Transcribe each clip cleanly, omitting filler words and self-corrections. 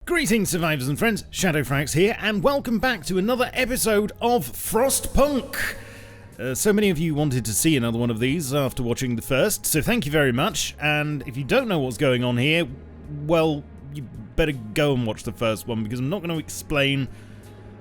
Greetings survivors and friends, Shadowfrax here, and welcome back to another episode of Frostpunk! So many of you wanted to see another one of these after watching the first, so thank you very much, and if you don't know what's going on here, well, you better go and watch the first one, because I'm not going to explain.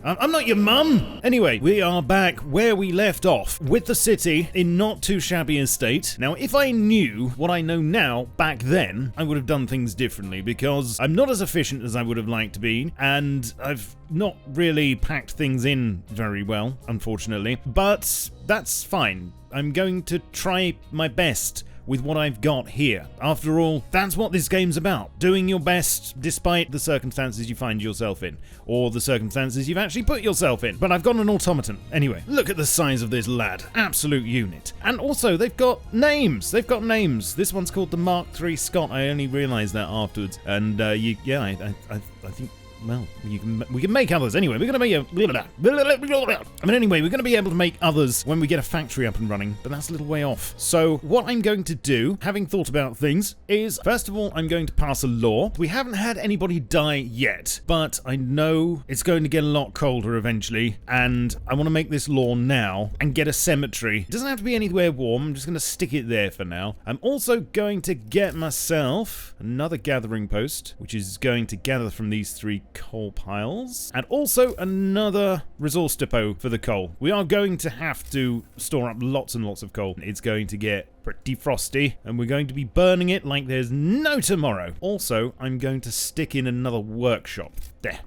I'm not your mum! Anyway, we are back where we left off, with the city in not too shabby a state. Now, if I knew what I know now back then, I would have done things differently, because I'm not as efficient as I would have liked to be, and I've not really packed things in very well, unfortunately. But that's fine. I'm going to try my best with what I've got here. After all, that's what this game's about. Doing your best despite the circumstances you find yourself in. Or the circumstances you've actually put yourself in. But I've got an automaton. Anyway, look at the size of this lad. Absolute unit. And also, they've got names. They've got names. This one's called the Mark III Scott. I only realised that afterwards. And, I think... well, we can make others. Anyway, we're going to make we're going to be able to make others when we get a factory up and running, but that's a little way off. So what I'm going to do, having thought about things, is first of all, I'm going to pass a law. We haven't had anybody die yet, but I know it's going to get a lot colder eventually, and I want to make this law now and get a cemetery. It doesn't have to be anywhere warm. I'm just going to stick it there for now. I'm also going to get myself another gathering post, which is going to gather from these three coal piles, and also another resource depot for the coal. We are going to have to store up lots and lots of coal. It's going to get pretty frosty, and we're going to be burning it like there's no tomorrow. Also, I'm going to stick in another workshop. There.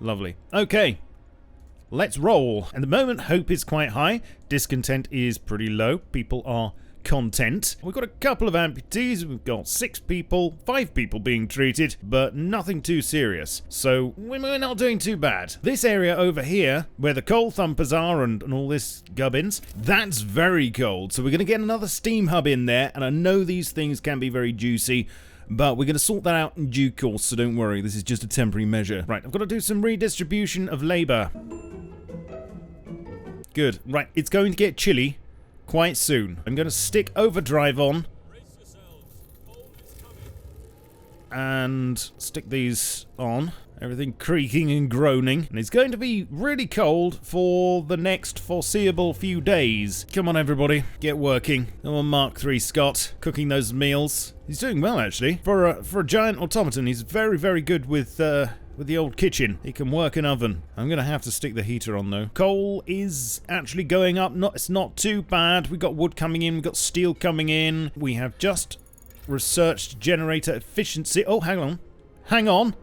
Lovely. Okay. Let's roll. At the moment, hope is quite high. Discontent is pretty low. People are content. We've got a couple of amputees. We've got 6 people, 5 people being treated, but nothing too serious. So we're not doing too bad. This area over here, where the coal thumpers are and all this gubbins, that's very cold. So we're going to get another steam hub in there, and I know these things can be very juicy, but we're going to sort that out in due course, so don't worry. This is just a temporary measure. Right, I've got to do some redistribution of labour. Good. Right, it's going to get chilly quite soon. I'm going to stick overdrive on and stick these on. Everything creaking and groaning. And it's going to be really cold for the next foreseeable few days. Come on, everybody. Get working. Come on, Mark III Scott. Cooking those meals. He's doing well, actually. For a giant automaton, he's very, very good with the old kitchen. He can work an oven. I'm going to have to stick the heater on, though. Coal is actually going up. It's not too bad. We've got wood coming in. We've got steel coming in. We have just researched generator efficiency. Oh, hang on. Hang on.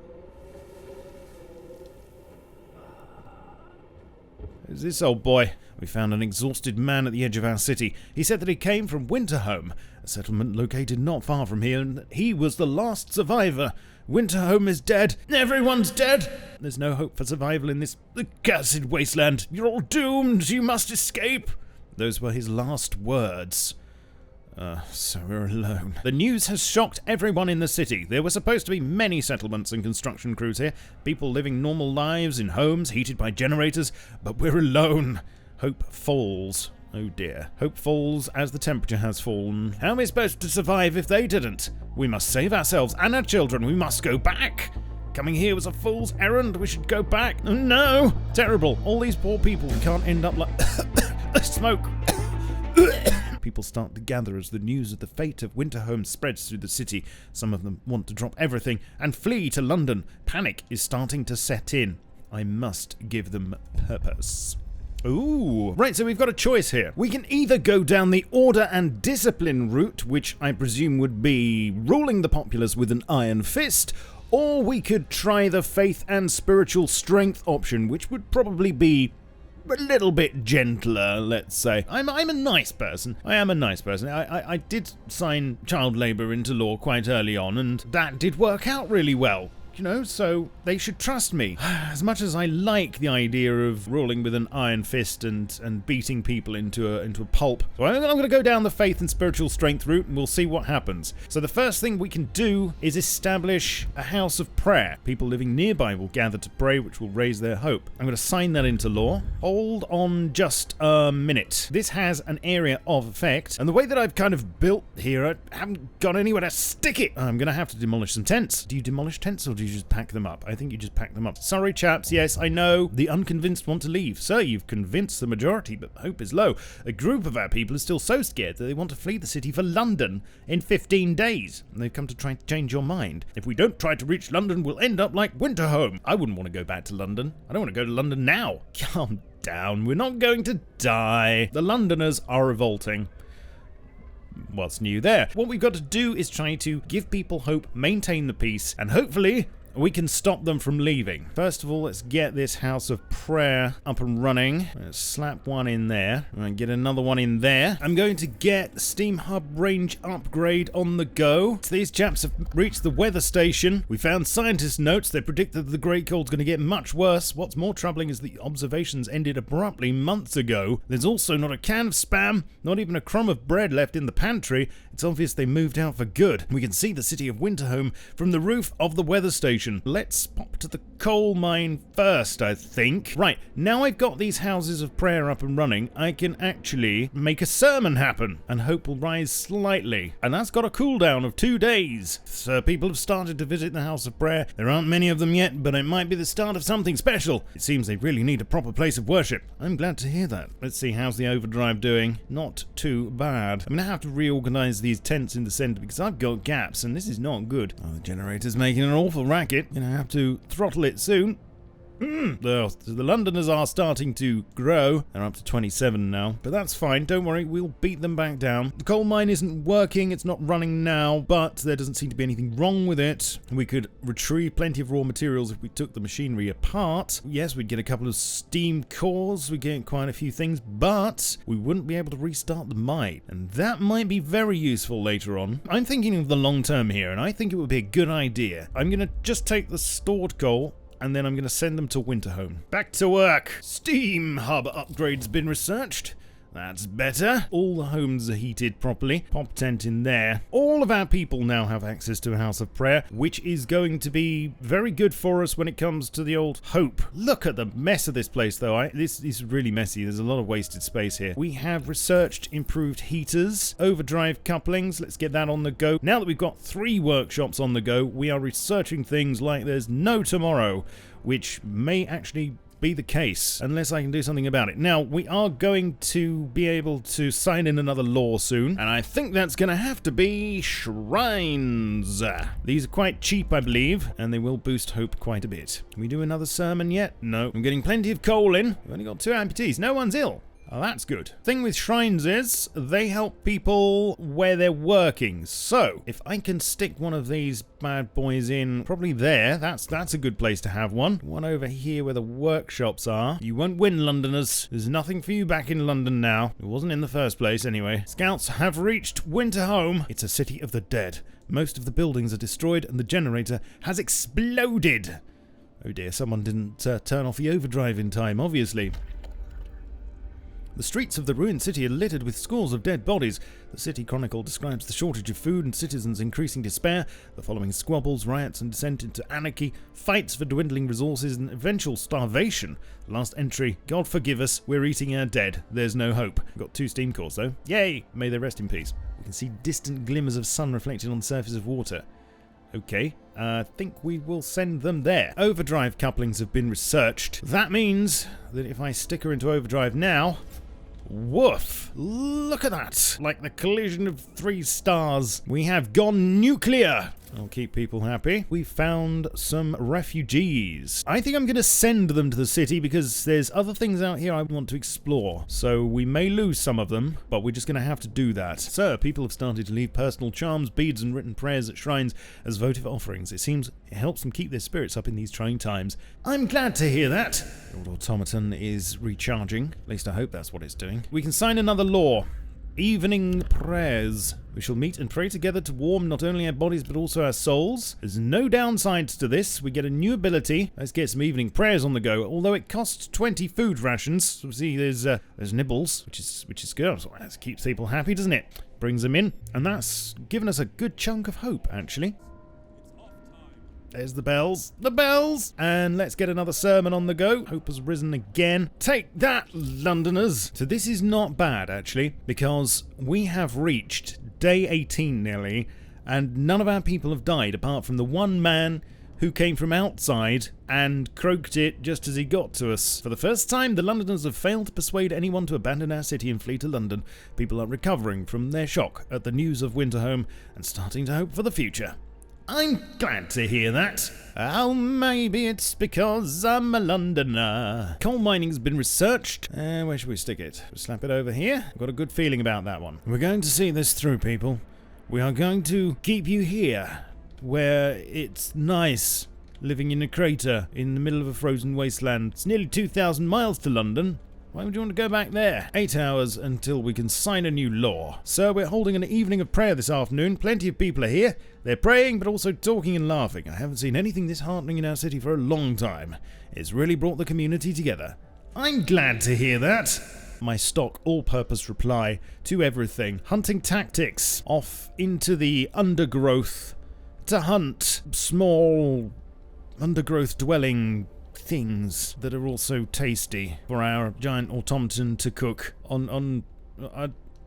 Who's this old boy? We found an exhausted man at the edge of our city. He said that he came from Winterhome, a settlement located not far from here, and he was the last survivor. Winterhome is dead. Everyone's dead. There's no hope for survival in this accursed wasteland. You're all doomed. You must escape. Those were his last words. So we're alone. The news has shocked everyone in the city. There were supposed to be many settlements and construction crews here. People living normal lives in homes heated by generators. But we're alone. Hope falls. Oh dear. Hope falls as the temperature has fallen. How are we supposed to survive if they didn't? We must save ourselves and our children. We must go back. Coming here was a fool's errand. We should go back. Oh, no. Terrible. All these poor people can't end up like smoke. People start to gather as the news of the fate of Winterhome spreads through the city. Some of them want to drop everything and flee to London. Panic is starting to set in. I must give them purpose. Ooh. Right, so we've got a choice here. We can either go down the order and discipline route, which I presume would be ruling the populace with an iron fist, or we could try the faith and spiritual strength option, which would probably be a little bit gentler, let's say. I'm a nice person. I am a nice person. I did sign child labour into law quite early on, and that did work out really well. You know, so they should trust me. As much as I like the idea of ruling with an iron fist and beating people into a pulp, so I'm going to go down the faith and spiritual strength route, and we'll see what happens. So the first thing we can do is establish a house of prayer. People living nearby will gather to pray, which will raise their hope. I'm going to sign that into law. Hold on just a minute. This has an area of effect, and the way that I've kind of built here, I haven't got anywhere to stick it. I'm going to have to demolish some tents. Do you demolish tents or do you just pack them up. I think you just pack them up. Sorry, chaps. Yes, I know. The unconvinced want to leave. Sir, you've convinced the majority, but hope is low. A group of our people are still so scared that they want to flee the city for London in 15 days. And they've come to try to change your mind. If we don't try to reach London, we'll end up like Winterhome. I wouldn't want to go back to London. I don't want to go to London now. Calm down. We're not going to die. The Londoners are revolting. What's new there? What we've got to do is try to give people hope, maintain the peace, and hopefully we can stop them from leaving. First of all, let's get this house of prayer up and running. Let's slap one in there and get another one in there. I'm going to get Steam Hub range upgrade on the go. So these chaps have reached the weather station. We found scientist notes. They predict that the Great Cold's going to get much worse. What's more troubling is the observations ended abruptly months ago. There's also not a can of Spam, not even a crumb of bread left in the pantry. It's obvious they moved out for good. We can see the city of Winterhome from the roof of the weather station. Let's pop to the coal mine first, I think. Right, now I've got these houses of prayer up and running, I can actually make a sermon happen, and hope will rise slightly. And that's got a cooldown of 2 days. So people have started to visit the house of prayer. There aren't many of them yet, but it might be the start of something special. It seems they really need a proper place of worship. I'm glad to hear that. Let's see, how's the overdrive doing? Not too bad. I'm gonna have to reorganize these tents in the center because I've got gaps, and this is not good. Oh, the generator's making an awful racket. Gonna have to throttle it soon. The Londoners are starting to grow. They're up to 27 now, but that's fine. Don't worry, we'll beat them back down. The coal mine isn't working. It's not running now, but there doesn't seem to be anything wrong with it. We could retrieve plenty of raw materials if we took the machinery apart. Yes, we'd get a couple of steam cores. We'd get quite a few things, but we wouldn't be able to restart the mine, and that might be very useful later on. I'm thinking of the long term here, and I think it would be a good idea. I'm gonna just take the stored coal, and then I'm going to send them to Winterhome. Back to work! Steam Hub upgrade's been researched. That's better. All the homes are heated properly. Pop tent in there. All of our people now have access to a house of prayer, which is going to be very good for us when it comes to the old hope. Look at the mess of this place, though. This is really messy. There's a lot of wasted space here. We have researched improved heaters, overdrive couplings. Let's get that on the go. Now that we've got 3 workshops on the go, we are researching things like there's no tomorrow, which may actually be the case, unless I can do something about it. Now, we are going to be able to sign in another law soon, and I think that's going to have to be shrines. These are quite cheap, I believe, and they will boost hope quite a bit. Can we do another sermon yet? No. I'm getting plenty of coal in. We've only got 2 amputees. No one's ill. Oh, that's good. Thing with shrines is they help people where they're working. So if I can stick one of these bad boys in probably there, that's a good place to have one. One over here where the workshops are. You won't win, Londoners. There's nothing for you back in London now. It wasn't in the first place anyway. Scouts have reached Winterhome. It's a city of the dead. Most of the buildings are destroyed and the generator has exploded. Oh dear, someone didn't turn off the overdrive in time, obviously. The streets of the ruined city are littered with scores of dead bodies. The City Chronicle describes the shortage of food and citizens' increasing despair, the following squabbles, riots and descent into anarchy, fights for dwindling resources and eventual starvation. The last entry, God forgive us, we're eating our dead. There's no hope. We've got 2 steam cores though. Yay! May they rest in peace. We can see distant glimmers of sun reflected on the surface of water. Okay, I think we will send them there. Overdrive couplings have been researched. That means that if I stick her into overdrive now... Woof! Look at that! Like the collision of 3 stars. We have gone nuclear! I'll keep people happy. We found some refugees. I think I'm going to send them to the city because there's other things out here I want to explore. So we may lose some of them, but we're just going to have to do that. So people have started to leave personal charms, beads and written prayers at shrines as votive offerings. It seems it helps them keep their spirits up in these trying times. I'm glad to hear that. The old automaton is recharging. At least I hope that's what it's doing. We can sign another law. Evening prayers. We shall meet and pray together to warm not only our bodies but also our souls. There's no downsides to this. We get a new ability. Let's get some evening prayers on the go. Although it costs 20 food rations. So see, there's nibbles, which is good. So that keeps people happy, doesn't it? Brings them in, and that's given us a good chunk of hope, actually. There's the bells. The bells! And let's get another sermon on the go. Hope has risen again. Take that, Londoners! So this is not bad, actually, because we have reached day 18 nearly, and none of our people have died, apart from the one man who came from outside and croaked it just as he got to us. For the first time, the Londoners have failed to persuade anyone to abandon our city and flee to London. People are recovering from their shock at the news of Winterhome and starting to hope for the future. I'm glad to hear that. Oh, maybe it's because I'm a Londoner. Coal mining's been researched. Where should we stick it? We'll slap it over here. I've got a good feeling about that one. We're going to see this through, people. We are going to keep you here, where it's nice, living in a crater in the middle of a frozen wasteland. It's nearly 2,000 miles to London. Why would you want to go back there? 8 hours until we can sign a new law. So we're holding an evening of prayer this afternoon. Plenty of people are here. They're praying, but also talking and laughing. I haven't seen anything this heartening in our city for a long time. It's really brought the community together. I'm glad to hear that. My stock all-purpose reply to everything. Hunting tactics. Off into the undergrowth to hunt small undergrowth dwelling things that are also tasty for our giant automaton to cook on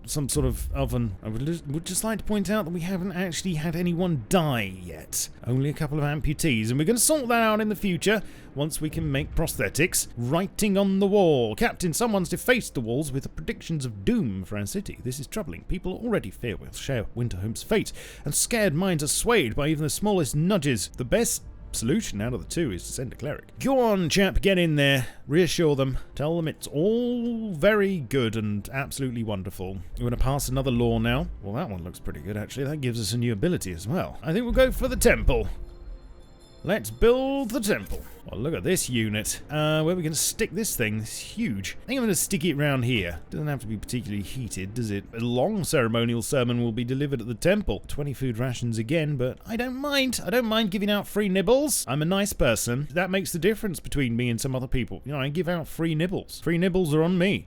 some sort of oven. I would just like to point out that we haven't actually had anyone die yet. Only a couple of amputees, and we're going to sort that out in the future once we can make prosthetics. Writing on the wall. Captain, someone's defaced the walls with predictions of doom for our city. This is troubling. People already fear we'll share Winterhome's fate, and scared minds are swayed by even the smallest nudges. The best solution out of the two is to send a cleric. Go on, chap, get in there. Reassure them. Tell them it's all very good and absolutely wonderful. We're going to pass another law now. Well, that one looks pretty good, actually. That gives us a new ability as well. I think we'll go for the temple. Let's build the temple. Well, look at this unit. Where are we going to stick this thing? It's huge. I think I'm going to stick it around here. Doesn't have to be particularly heated, does it? A long ceremonial sermon will be delivered at the temple. 20 food rations again, but I don't mind. I don't mind giving out free nibbles. I'm a nice person. That makes the difference between me and some other people. You know, I give out free nibbles. Free nibbles are on me.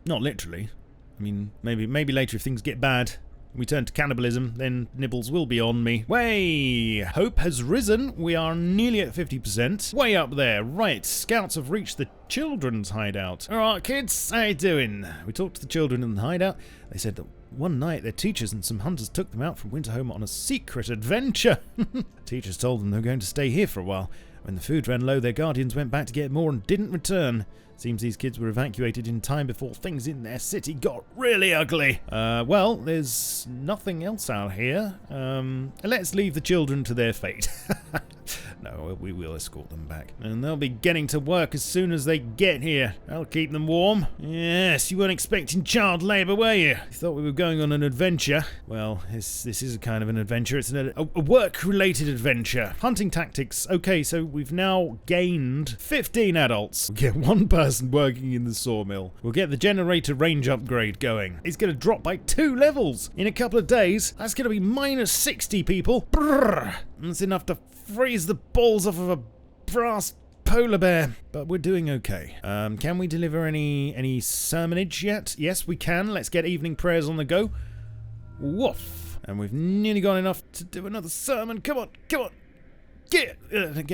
Not literally. I mean, maybe later if things get bad, we turn to cannibalism, then nibbles will be on me. Way! Hope has risen. We are nearly at 50%. Way up there. Right, scouts have reached the children's hideout. Alright, kids, how you doing? We talked to the children in the hideout. They said that one night their teachers and some hunters took them out from Winterhome on a secret adventure. Teachers told them they were going to stay here for a while. When the food ran low, their guardians went back to get more and didn't return. Seems these kids were evacuated in time before things in their city got really ugly. Well, there's nothing else out here. Let's leave the children to their fate. No, we will escort them back. And they'll be getting to work as soon as they get here. I'll keep them warm. Yes, you weren't expecting child labour, were you? You thought we were going on an adventure. Well, this is a kind of an adventure. It's a work-related adventure. Hunting tactics. Okay, so we've now gained 15 adults. We get one person working in the sawmill. We'll get the generator range upgrade going. It's going to drop by 2 levels. In a couple of days, that's going to be minus 60 people. Brrr. That's enough to freeze the balls off of a brass polar bear. But we're doing okay. Can we deliver any sermonage yet? Yes, we can. Let's get evening prayers on the go. Woof. And we've nearly got enough to do another sermon. Come on, come on. Get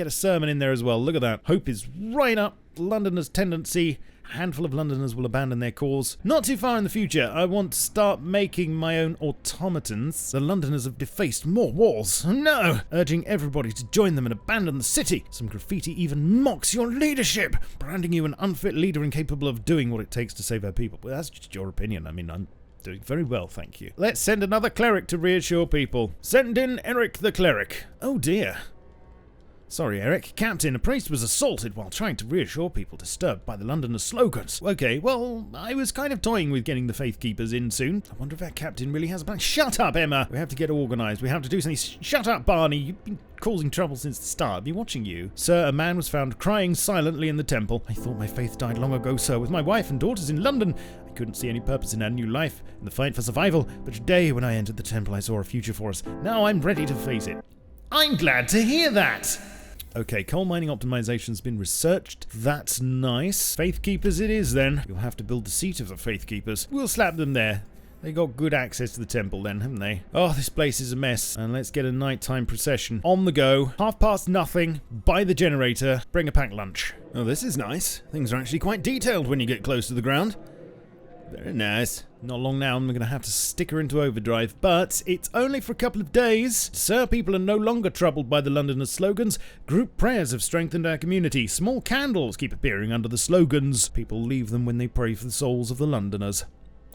a sermon in there as well. Look at that. Hope is right up. Londoners' tendency. A handful of Londoners will abandon their cause. Not too far in the future, I want to start making my own automatons. The Londoners have defaced more walls. No! Urging everybody to join them and abandon the city. Some graffiti even mocks your leadership, branding you an unfit leader incapable of doing what it takes to save our people. But that's just your opinion. I mean, I'm doing very well, thank you. Let's send another cleric to reassure people. Send in Eric the cleric. Oh dear. Sorry, Eric. Captain, a priest was assaulted while trying to reassure people disturbed by the Londoners' slogans. Okay, well, I was kind of toying with getting the Faith Keepers in soon. I wonder if our captain really has a plan. Shut up, Emma! We have to get organised. We have to do something. Shut up, Barney! You've been causing trouble since the start. I've been watching you. Sir, a man was found crying silently in the temple. I thought my faith died long ago, sir. With my wife and daughters in London, I couldn't see any purpose in our new life, in the fight for survival. But today, when I entered the temple, I saw a future for us. Now I'm ready to face it. I'm glad to hear that! Okay, coal mining optimization's been researched. That's nice. Faith Keepers it is then. You'll have to build the seat of the Faith Keepers. We'll slap them there. They got good access to the temple then, haven't they? Oh, this place is a mess. And let's get a nighttime procession. On the go. nothing. Buy the generator. Bring a packed lunch. Oh, this is nice. Things are actually quite detailed when you get close to the ground. Very nice. Not long now, I'm going to have to stick her into overdrive, but it's only for a couple of days. Sir, people are no longer troubled by the Londoners' slogans. Group prayers have strengthened our community. Small candles keep appearing under the slogans. People leave them when they pray for the souls of the Londoners.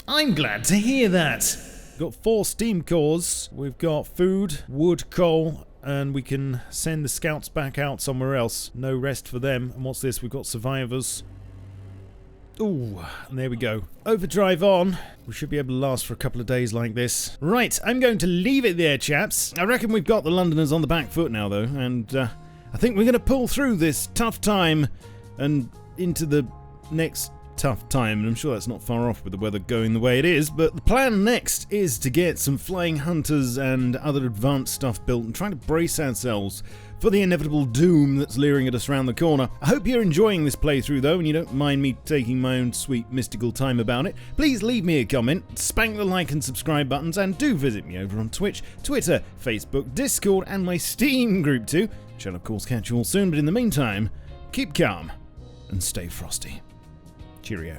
I'm glad to hear that. Got 4 steam cores. We've got food, wood, coal, and we can send the scouts back out somewhere else. No rest for them. And what's this? We've got survivors. Ooh, and there we go. Overdrive on. We should be able to last for a couple of days like this. Right, I'm going to leave it there, chaps. I reckon we've got the Londoners on the back foot now, though, and I think we're going to pull through this tough time and into the next tough time, and I'm sure that's not far off with the weather going the way it is, but the plan next is to get some flying hunters and other advanced stuff built and try to brace ourselves for the inevitable doom that's leering at us around the corner. I hope you're enjoying this playthrough though, and you don't mind me taking my own sweet mystical time about it. Please leave me a comment, spank the like and subscribe buttons, and do visit me over on Twitch, Twitter, Facebook, Discord, and my Steam group too. Shall of course catch you all soon, but in the meantime, keep calm and stay frosty. Cheerio.